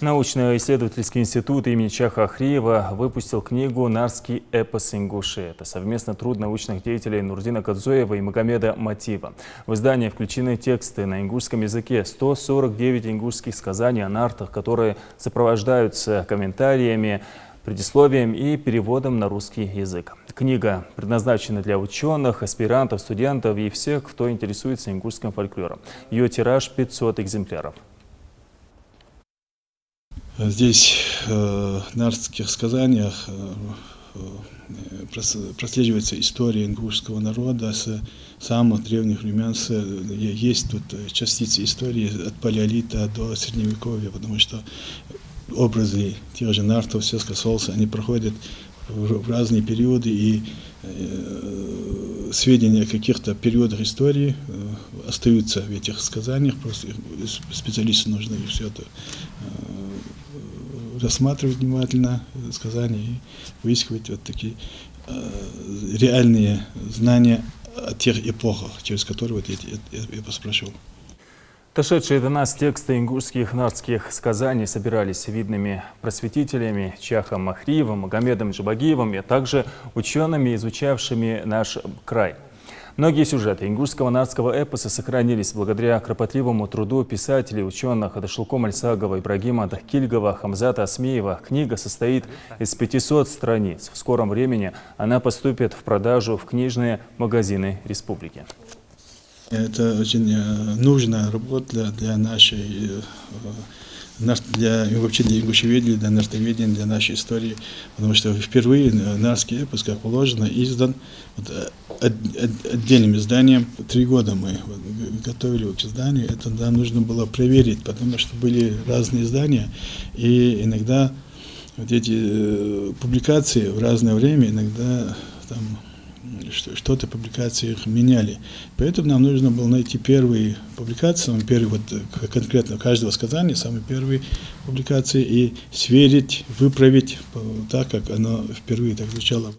Научно-исследовательский институт имени Чаха Охриева выпустил книгу «Нарский эпос ингуши». Это совместный труд научных деятелей Нурдина Кадзоева и Магомеда Матива. В издание включены тексты на ингушском языке, 149 ингушских сказаний о нартах, которые сопровождаются комментариями, предисловием и переводом на русский язык. Книга предназначена для ученых, аспирантов, студентов и всех, кто интересуется ингушским фольклором. Ее тираж 500 экземпляров. Здесь в нартских сказаниях прослеживается история ингушского народа с самых древних времен. Есть тут частицы истории от палеолита до средневековья, потому что образы тех же нартов, сескосолса, они проходят в разные периоды, и сведения о каких-то периодах истории остаются в этих сказаниях. Просто специалисту нужно все это рассматривать внимательно, сказания, и выискивать вот такие реальные знания о тех эпохах, через которые вот я прошел. Дошедшие до нас тексты ингушских нартских сказаний собирались видными просветителями Чахом Охриевым, Магомедом Джабагиевым, а также учеными, изучавшими наш край. Многие сюжеты ингушского нартского эпоса сохранились благодаря кропотливому труду писателей, ученых Адашылко Мальсагова, Ибрагима Дахкильгова, Хамзата Асмеева. Книга состоит из 500 страниц. В скором времени она поступит в продажу в книжные магазины республики. Это очень нужная работа для нашей, вообще для ингушеведения, для нартоведения, для нашей истории, потому что впервые нартский эпос, как положено, издан отдельным изданием. 3 года мы готовили его к изданию. Это нам нужно было проверить, потому что были разные издания, и иногда вот эти публикации в разное время, иногда там что-то публикации их меняли. Поэтому нам нужно было найти первые публикации, самые первые, вот конкретно каждого сказания, самые первые публикации, и сверить, выправить так, как оно впервые так звучало.